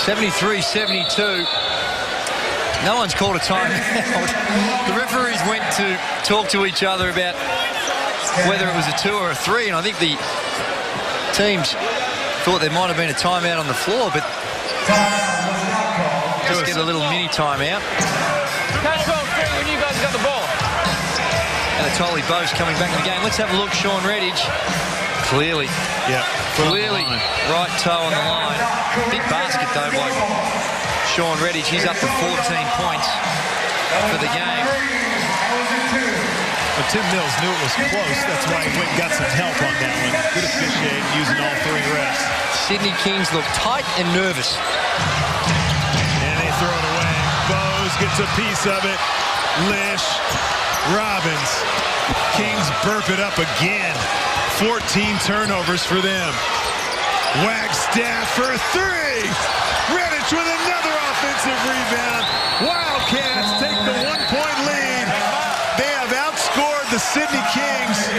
73-72. No one's called a timeout. The referees went to talk to each other about whether it was a 2 or a 3, and I think the teams thought there might have been a timeout on the floor, but just get a little mini timeout. When you guys got the ball. Anatoly Bose coming back in the game. Let's have a look. Sean Redditch. Clearly. Yeah. Clearly. Right toe on the line. Big basket, though, by Sean Redditch. He's up to 14 points for the game. But Tim Mills knew it was close. That's why he went and got some help on that one. Good officiating using all 3 refs. Sydney Kings look tight and nervous. And they throw it away. Bose gets a piece of it. Lish. Robbins. Kings burp it up again. 14 turnovers for them. Wagstaff for a 3. Redditch with another offensive rebound. Wildcats take the 1-point lead. They have outscored the Sydney Kings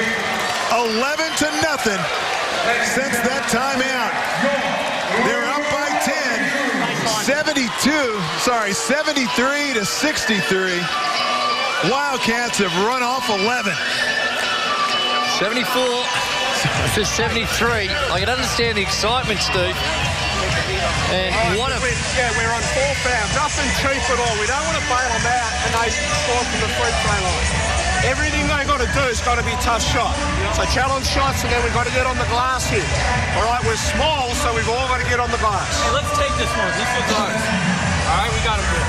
11-0 since that timeout. They're up by 10. 73-63. Wildcats have run off 11. 74 to 73. I can understand the excitement, Steve. And what a... Yeah, we're on 4 fouls. Nothing cheap at all. We don't want to bail them out and they score from the free throw line. Everything they've got to do is got to be a tough shot. So challenge shots, and then we've got to get on the glass here. All right, we're small, so we've all got to get on the glass. Hey, let's take this one. This one's ours. All right, we got him here.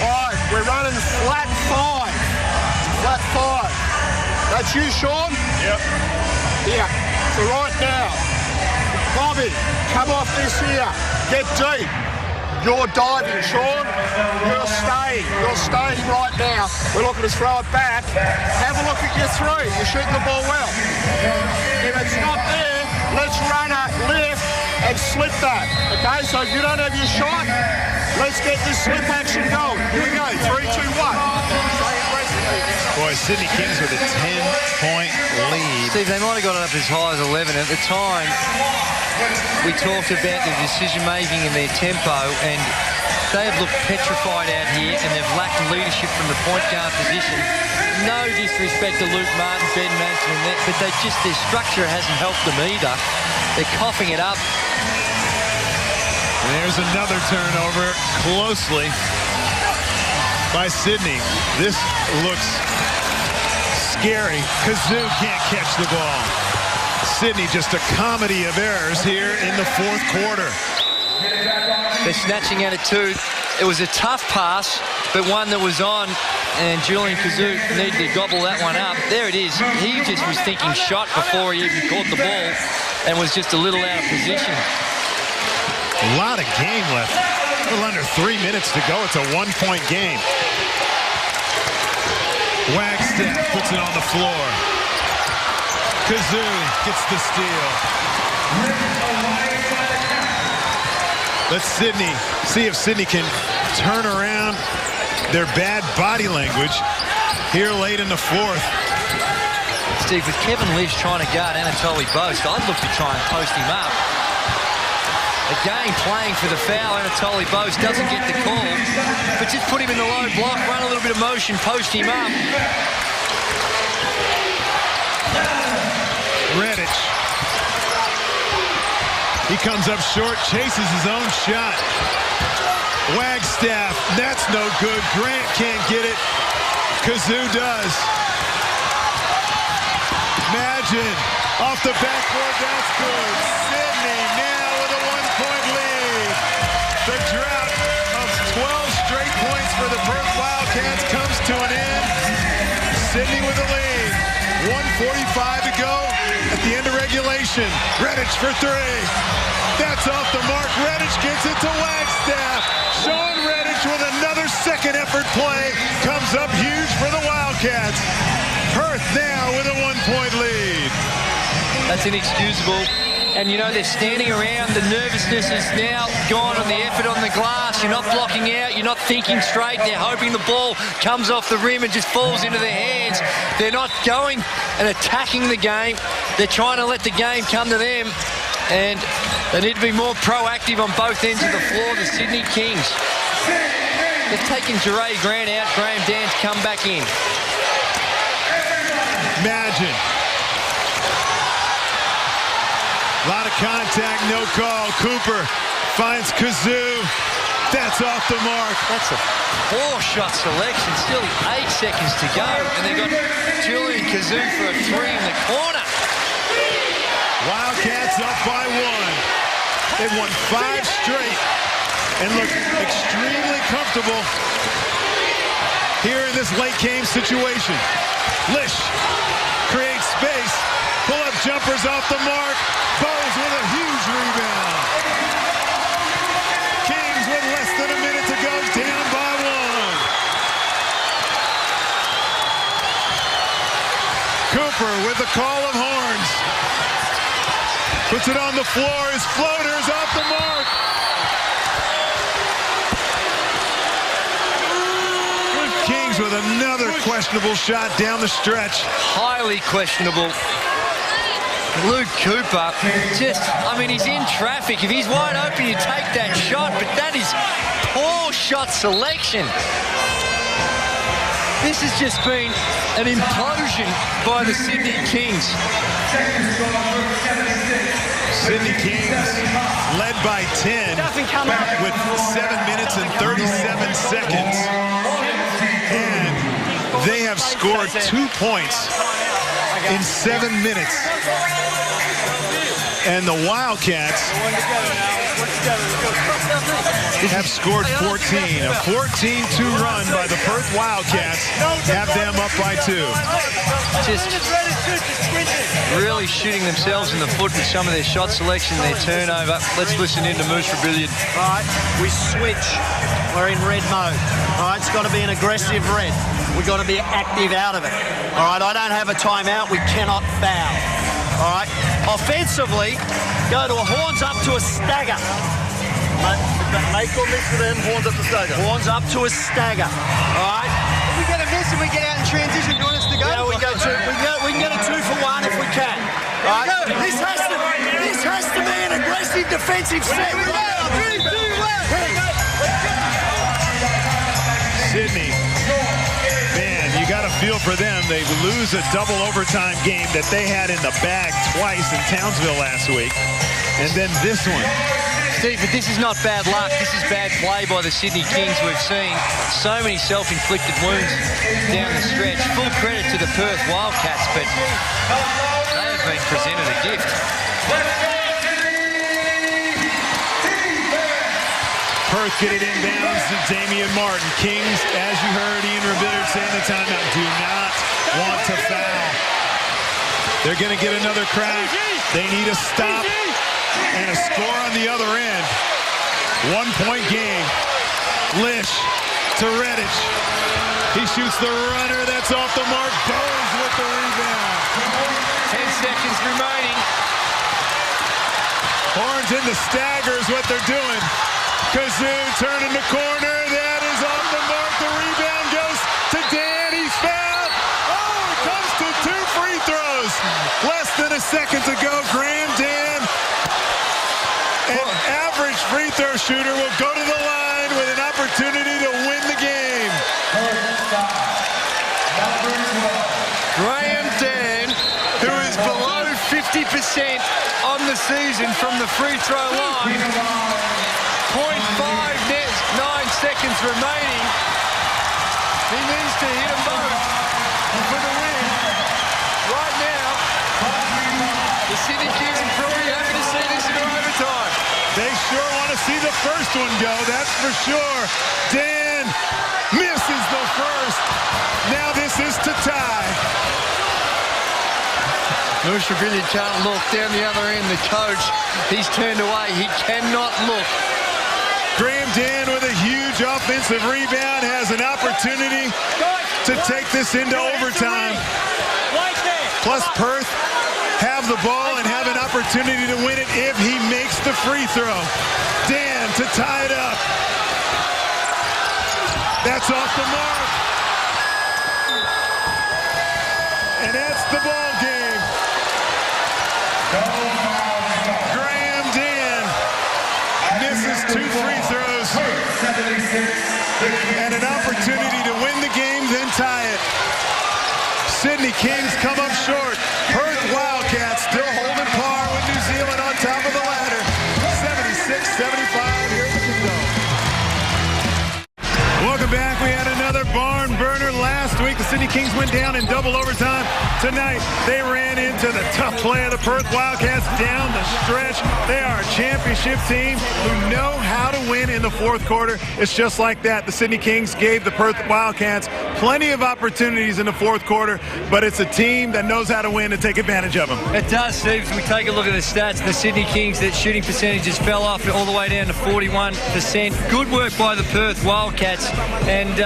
All right, we're running flat 5. Flat 5. That's you, Sean? Yep. Yeah. So right now, Bobby, come off this here. Get deep. You're diving, Sean. You're staying. You're staying right now. We're looking to throw it back. Have a look at your 3. You're shooting the ball well. If it's not there, let's run it, lift, and slip that. Okay, so if you don't have your shot, let's get this slip action going. Here we go. 3, 2, 1. Boy, Sydney Kings with a 10-point lead. Steve, they might have got it up as high as 11. At the time, we talked about the decision-making and their tempo, and they have looked petrified out here, and they've lacked leadership from the point guard position. No disrespect to Luke Martin, Ben Manson, and that, but their structure hasn't helped them either. They're coughing it up. And there's another turnover closely by Sydney. This looks scary. Kazoo can't catch the ball. Sydney just a comedy of errors here in the 4th quarter. They're snatching at it too. It was a tough pass, but one that was on, and Julian Kazoo needed to gobble that one up. There it is. He just was thinking shot before he even caught the ball and was just a little out of position. A lot of game left. A little under 3 minutes to go. It's a 1-point game. Wagstaff puts it on the floor. Kazoo gets the steal. Let's Sydney see if Sydney can turn around their bad body language here late in the 4th. Steve, with Kevin Lish trying to guard Anatoly Bose, I'd look to try and post him up. Again, playing for the foul. Anatoly Bose doesn't get the call, but just put him in the low block, run a little bit of motion, post him up. Redditch. He comes up short, chases his own shot. Wagstaff, that's no good. Grant can't get it. Kazoo does. Imagine off the backboard, that's good. Sydney now with a 1-point lead. The drought of 12 straight points for the Perth Wildcats comes to an end. Sydney with the lead. 1:45 to go at the end of regulation. Redditch for 3. That's off the mark. Redditch gets it to Wagstaff. Sean Redditch with another second effort play. Comes up huge for the Wildcats. Perth now with a 1-point lead. That's inexcusable. And, you know, they're standing around. The nervousness is now gone on the effort on the glass. You're not blocking out. You're not thinking straight. They're hoping the ball comes off the rim and just falls into their hands. They're not going and attacking the game. They're trying to let the game come to them. And they need to be more proactive on both ends of the floor, the Sydney Kings. They've taken Jeray Grant out. Graham Dan's come back in. Imagine. A lot of contact, no call. Cooper finds Kazoo. That's off the mark. That's a 4-shot selection. Still 8 seconds to go. And they've got Julian Kazoo for a 3 in the corner. Wildcats up by 1. They've won 5 straight and look extremely comfortable here in this late game situation. Lish creates space. Pull-up jumpers off the mark. Bowes with a huge rebound. Kings with less than a minute to go, down by 1. Cooper with the call of horns. Puts it on the floor. His floater's off the mark. Kings with another questionable shot down the stretch. Highly questionable. Luke Cooper, he's in traffic. If he's wide open, you take that shot, but that is poor shot selection. This has just been an implosion by the Sydney Kings. Sydney Kings led by 10 with 7 minutes and 37 seconds. And they have scored 2 points in 7 minutes. And the Wildcats have scored 14. A 14-2 run by the Perth Wildcats have them up by 2. Just really shooting themselves in the foot with some of their shot selection, their turnover. Let's listen in to Moose Rebellion. All right, we switch. We're in red mode. All right, it's got to be an aggressive red. We've got to be active out of it. All right, I don't have a timeout. We cannot foul. All right, offensively, go to a horns up to a stagger. Make or miss for them, horns up to stagger. Horns up to a stagger. All right. If we get a miss and we get out in transition, do you want us to go? Yeah, we can get a 2 for 1 if we can. All right. This has to be an aggressive defensive set. Sydney, man, you got to feel for them. They lose a double overtime game that they had in the bag twice in Townsville last week. And then this one. Steve, but this is not bad luck. This is bad play by the Sydney Kings. We've seen so many self-inflicted wounds down the stretch. Full credit to the Perth Wildcats, but they have been presented a gift. Perth get it inbounds to Damian Martin. Kings, as you heard Ian Rebillard say in the timeout, do not want to foul. They're going to get another crack. They need a stop and a score on the other end. 1-point game. Lish to Redditch. He shoots the runner. That's off the mark. Bowes with the rebound. 10 seconds remaining. Horns in the stagger is what they're doing. Kazoo turning the corner. That is off the mark. The rebound goes to Dan. He's fouled. Oh, it comes to 2 free throws. Less than a second to go. Graham Dan, an average free throw shooter, will go to the line with an opportunity to win the game. Graham Dan, who is below 50% on the season from the free throw line. 0.9 seconds remaining. He needs to hit them both for the win. Right now, the Sydney Kings are probably happy to see this in overtime. They sure want to see the first one go, that's for sure. Dan misses the first. Now this is to tie. Moose Rebellion can't look down the other end. The coach, he's turned away. He cannot look. Graham Dan with a huge offensive rebound has an opportunity to take this into overtime. Plus Perth have the ball and have an opportunity to win it if he makes the free throw. Dan to tie it up. That's off the mark. And that's the ball game. Grahammed in. Misses 2 free throws. And an opportunity to win the game, then tie it. Sydney Kings come up short. Perth Wildcats still holding par with New Zealand on top of the ladder. 76-75 here at the Dome. Welcome back. We had another barn burner last week. The Sydney Kings went down in double overtime. Tonight, they ran into the tough play of the Perth Wildcats down the stretch. They are a championship team who know how to win in the fourth quarter. It's just like that. The Sydney Kings gave the Perth Wildcats plenty of opportunities in the fourth quarter, but it's a team that knows how to win and take advantage of them. It does, Steve. As we take a look at the stats, the Sydney Kings, their shooting percentages fell off all the way down to 41%. Good work by the Perth Wildcats. And,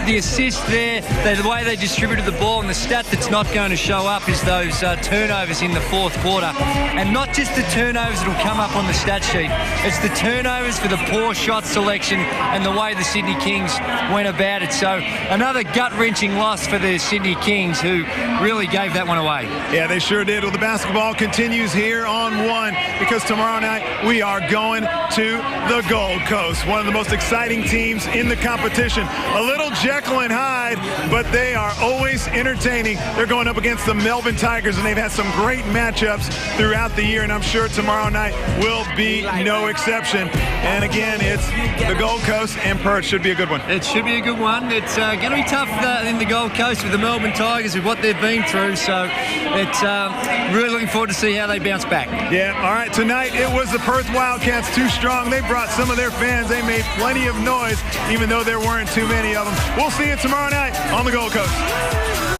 the assist there, the way they distributed the ball, and the stat that's not going to show up is those turnovers in the fourth quarter. And not just the turnovers that will come up on the stat sheet. It's the turnovers for the poor shot selection and the way the Sydney Kings went about it. So another gut-wrenching loss for the Sydney Kings, who really gave that one away. Yeah, they sure did. Well, the basketball continues here on One, because tomorrow night we are going to the Gold Coast, one of the most exciting teams in the competition. A little Jekyll and Hyde, but they are always entertaining. They're going up against the Melbourne Tigers, and they've had some great matchups throughout the year, and I'm sure tomorrow night will be no exception. And again, it's the Gold Coast and Perth. Should be a good one. It should be a good one. It's going to be tough in the Gold Coast with the Melbourne Tigers, with what they've been through, so it's really looking forward to see how they bounce back. Yeah, all right, tonight it was the Perth Wildcats too strong. They brought some of their fans. They made plenty of noise, even though there weren't too many of them. We'll see you tomorrow night on the Gold Coast.